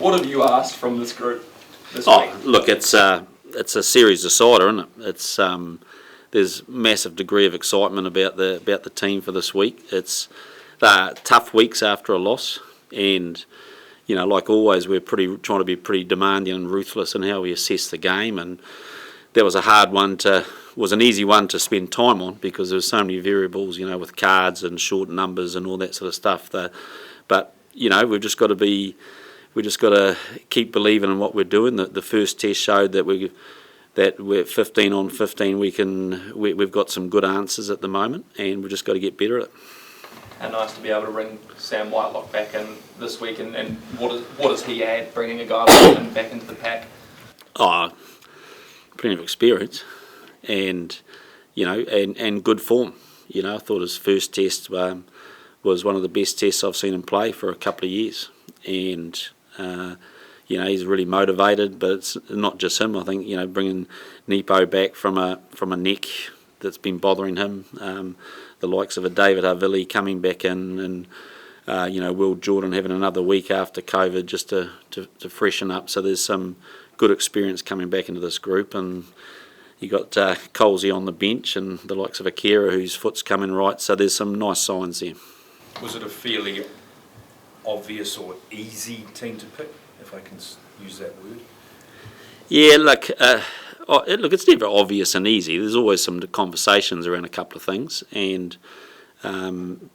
What have you asked from this group this Oh, week? look, it's a series decider, isn't it? It's there's massive degree of excitement about the team for this week. It's tough weeks after a loss, and like always, we're trying to be pretty demanding and ruthless in how we assess the game. And that was an easy one to spend time on because there was so many variables, with cards and short numbers and all that sort of stuff. But we've just got to keep believing in what we're doing. The first test showed that we're 15 on 15. We've got some good answers at the moment, and we've just got to get better at it. And nice to be able to bring Sam Whitelock back in this week. And what does he add, bringing a guy like him back into the pack? Oh, plenty of experience, and and good form. I thought his first test was one of the best tests I've seen him play for a couple of years, and he's really motivated. But it's not just him. I think bringing Nepo back from a neck that's been bothering him. The likes of a David Havili coming back in, and Will Jordan having another week after COVID just to freshen up. So there's some good experience coming back into this group, and you got Colsey on the bench and the likes of Akira whose foot's coming right. So there's some nice signs there. Was it a fairly obvious or easy team to pick, if I can use that word? Yeah, look, it's never obvious and easy. There's always some conversations around a couple of things, and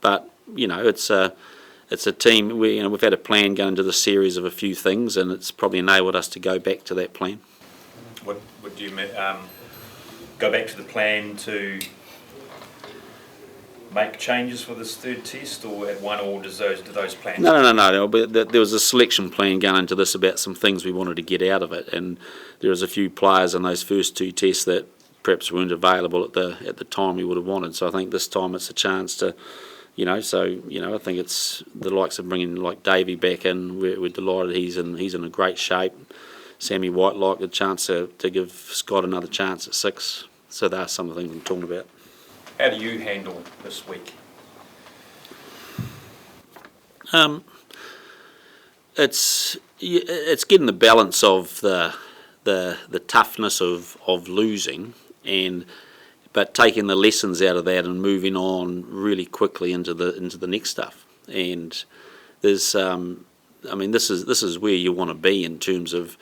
but it's a team. We've had a plan going into the series of a few things, and it's probably enabled us to go back to that plan. What do you mean? Go back to the plan to make changes for this third test, or at one, or do those plans? No. But there was a selection plan going into this about some things we wanted to get out of it, and there was a few players in those first two tests that perhaps weren't available at the time we would have wanted. So I think this time it's a chance to, I think it's the likes of bringing like Davey back in. We're delighted he's in a great shape. Sammy Whitelock, a chance to give Scott another chance at 6. So there are some of the things I'm talking about. How do you handle this week? It's getting the balance of the toughness of losing, but taking the lessons out of that and moving on really quickly into the next stuff. And there's this is where you want to be in terms of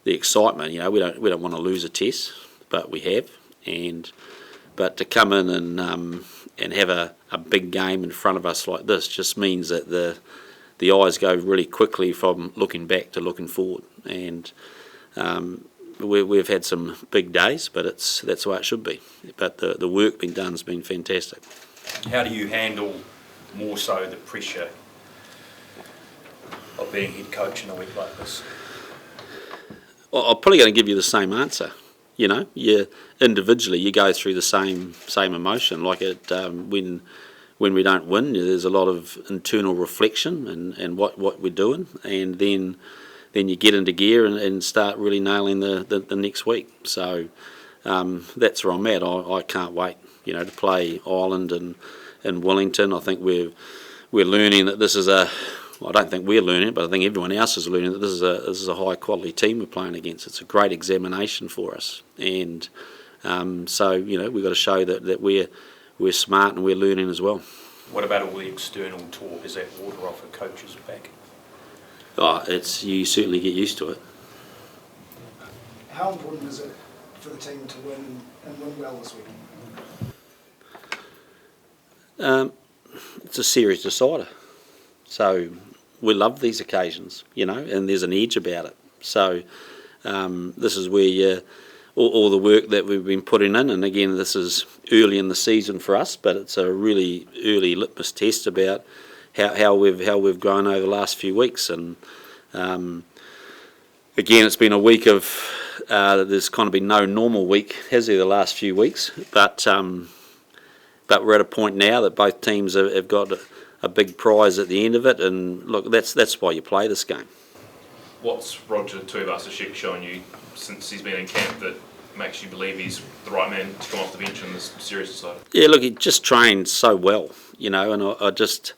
the excitement. We don't want to lose a test, but we have, but to come in and have a big game in front of us like this just means that the eyes go really quickly from looking back to looking forward. And we've had some big days, but that's the way it should be. But the work being done has been fantastic. How do you handle more so the pressure of being head coach in a week like this? Well, I'm probably going to give you the same answer. You individually you go through the same emotion. Like when we don't win, there's a lot of internal reflection and what we're doing, and then you get into gear and start really nailing the next week. So that's where I'm at. I can't wait, to play Ireland and Wellington. I think we're learning that this is I don't think we're learning it, but I think everyone else is learning that this is a high quality team we're playing against. It's a great examination for us, and so we've got to show that we're smart and we're learning as well. What about all the external talk? Is that water off a coach's back? You certainly get used to it. How important is it for the team to win and win well this week? It's a series decider. So we love these occasions, and there's an edge about it. So this is where all the work that we've been putting in, and again, this is early in the season for us, but it's a really early litmus test about how we've grown over the last few weeks. And again, it's been a week of there's kind of been no normal week, has there, the last few weeks? But we're at a point now that both teams have got a big prize at the end of it, and look, that's why you play this game. What's Roger Tuivasa-Sheck shown you since he's been in camp that makes you believe he's the right man to come off the bench in this series side? Yeah, look, he just trained so well, and it's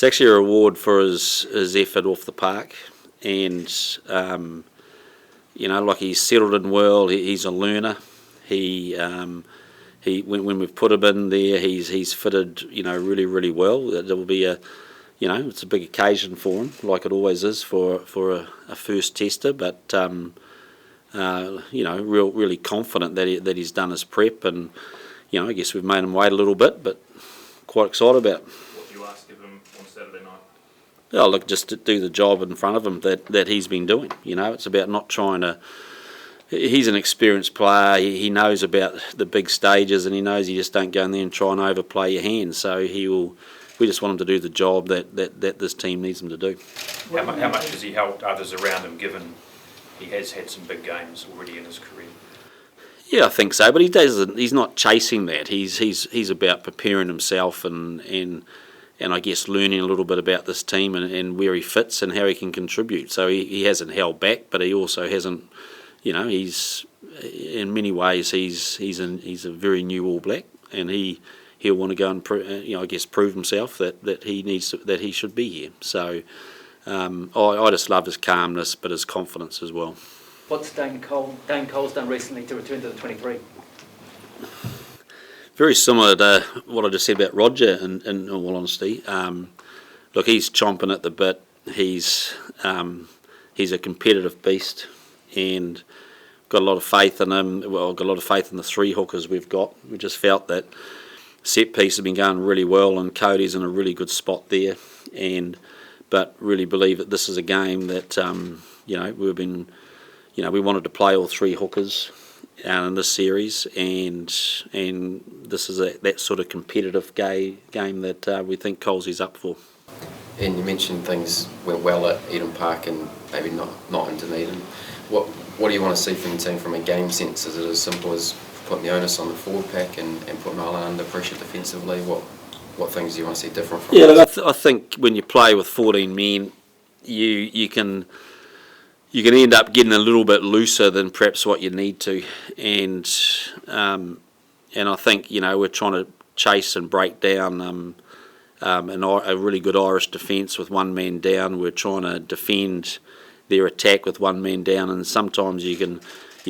actually a reward for his effort off the park. and like he's settled in well. He's a learner. When we've put him in there, he's fitted really, really well. There will be it's a big occasion for him, like it always is for a first tester. But really confident that he's done his prep, and I guess we've made him wait a little bit, but quite excited about it. What do you ask of him on Saturday night? Oh, look, just to do the job in front of him that he's been doing. It's about not trying to. He's an experienced player. He knows about the big stages, and he knows you just don't go in there and try and overplay your hand. So we just want him to do the job that this team needs him to do. How much has he helped others around him, given he has had some big games already in his career? Yeah, I think so. But he doesn't. He's not chasing that. He's about preparing himself and I guess learning a little bit about this team and where he fits and how he can contribute. So he hasn't held back, but he also hasn't. He's in many ways he's a very new All Black, and he'll want to go and prove himself that he should be here. So I just love his calmness, but his confidence as well. What's Dane Cole's done recently to return to the 23? Very similar to what I just said about Roger, in all honesty. Look, he's chomping at the bit. He's a competitive beast, and got a lot of faith in him. Well, I've got a lot of faith in the three hookers we've got. We just felt that set piece has been going really well, and Cody's in a really good spot there. But really believe that this is a game that we wanted to play all three hookers in this series, and this is that sort of competitive game that we think Coles's up for. And you mentioned things went well at Eden Park and maybe not in Dunedin. What do you want to see from the team from a game sense? Is it as simple as putting the onus on the forward pack and putting Ireland under pressure defensively? What things do you want to see different from us? I think when you play with 14 men, you can end up getting a little bit looser than perhaps what you need to, and I think we're trying to chase and break down a really good Irish defence with one man down. We're trying to defend their attack with one man down, and sometimes you're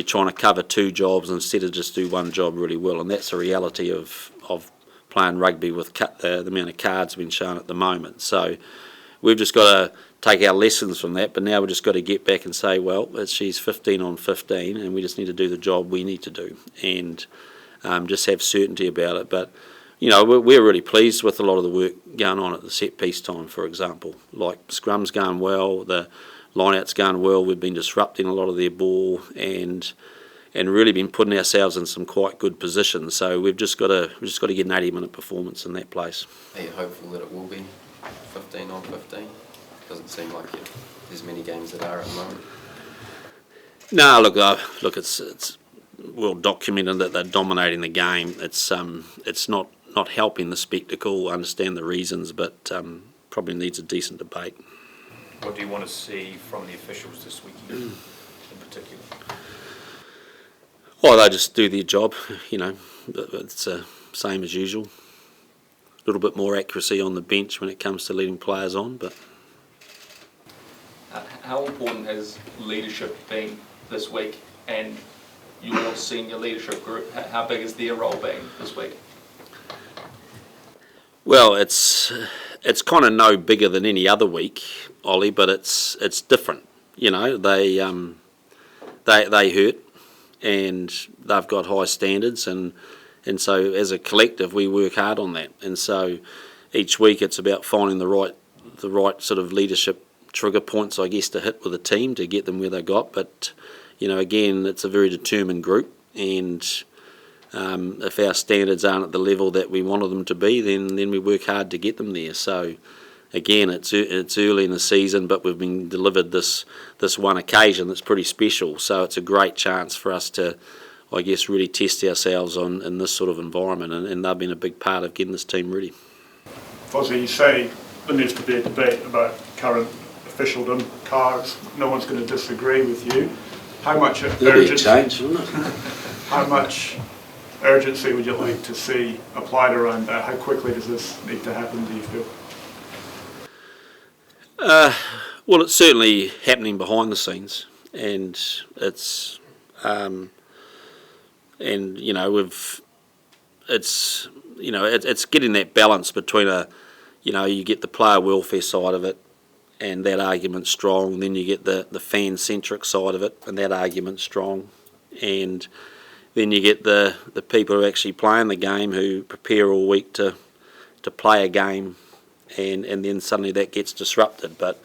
trying to cover two jobs instead of just do one job really well, and that's the reality of playing rugby with the amount of cards being shown at the moment. So we've just got to take our lessons from that, but now we've just got to get back and say, well, she's 15 on 15, and we just need to do the job we need to do, and just have certainty about it. But we're really pleased with a lot of the work going on at the set piece time, for example. Like scrum's going well, the line-out's going well. We've been disrupting a lot of their ball and really been putting ourselves in some quite good positions. So we've just got to get an 80-minute performance in that place. Are you hopeful that it will be 15 on 15? Doesn't seem like there's many games that are at the moment. No, look, it's well documented that they're dominating the game. It's not helping the spectacle. I understand the reasons, but probably needs a decent debate. What do you want to see from the officials this weekend in particular? Well, they just do their job. It's the same as usual. A little bit more accuracy on the bench when it comes to leading players on, but. How important has leadership been this week, and your senior leadership group? How big is their role been this week? Well, it's kind of no bigger than any other week, Ollie, but it's different. They hurt, and they've got high standards, and so as a collective we work hard on that. And so each week it's about finding the right sort of leadership trigger points, I guess, to hit with a team to get them where they got. But again, it's a very determined group, and if our standards aren't at the level that we wanted them to be, then we work hard to get them there. So again, it's early in the season, but we've been delivered this one occasion that's pretty special. So it's a great chance for us to, I guess, really test ourselves in this sort of environment, and they've been a big part of getting this team ready. Fozzie, you say there needs to be a debate about current officialdom, cards. No one's going to disagree with you. How much urgency would you like to see applied around that? How quickly does this need to happen, do you feel? Well, it's certainly happening behind the scenes, and it's and you know it's getting that balance between you get the player welfare side of it, and that argument's strong. Then you get the fan-centric side of it, and that argument's strong. And then you get the people who are actually playing the game, who prepare all week to play a game, and then suddenly that gets disrupted. But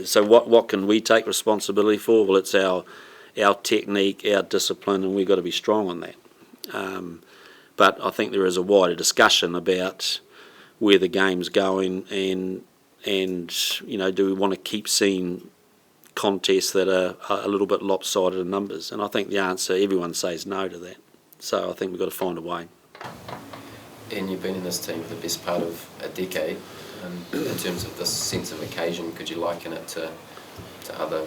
so what can we take responsibility for? Well, it's our technique, our discipline, and we've got to be strong on that. But I think there is a wider discussion about where the game's going, and do we want to keep seeing contests that are a little bit lopsided in numbers? And I think the answer, everyone says no to that. So I think we've got to find a way. And you've been in this team for the best part of a decade. In terms of this sense of occasion, could you liken it to other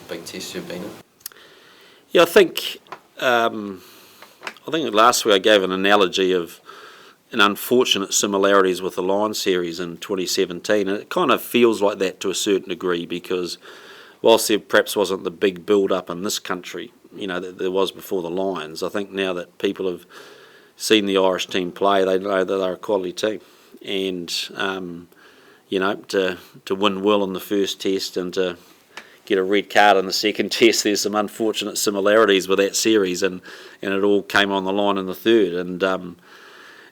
big tests you've been in? Yeah, I think last week I gave an analogy of an unfortunate similarities with the Lions series in 2017, and it kind of feels like that to a certain degree, because whilst there perhaps wasn't the big build-up in this country, that there was before the Lions, I think now that people have seen the Irish team play, they know that they're a quality team. And, to win well in the first test and to get a red card in the second test, there's some unfortunate similarities with that series, and it all came on the line in the third. And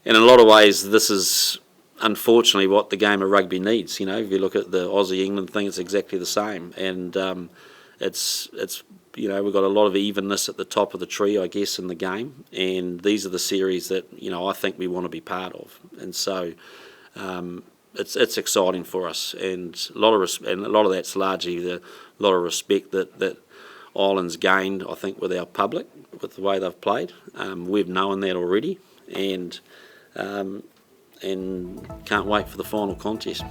in a lot of ways, this is unfortunately what the game of rugby needs. If you look at the Aussie-England thing, it's exactly the same. And it's we've got a lot of evenness at the top of the tree, I guess, in the game. And these are the series that I think we want to be part of. And so it's exciting for us, and a lot of that's largely a lot of respect that Ireland's gained, I think, with our public, with the way they've played. We've known that already, and can't wait for the final contest.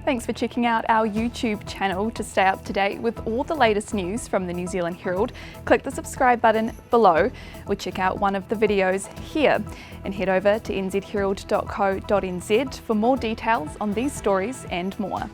Thanks for checking out our YouTube channel. To stay up to date with all the latest news from the New Zealand Herald, click the subscribe button below, or check out one of the videos here, and head over to nzherald.co.nz for more details on these stories and more.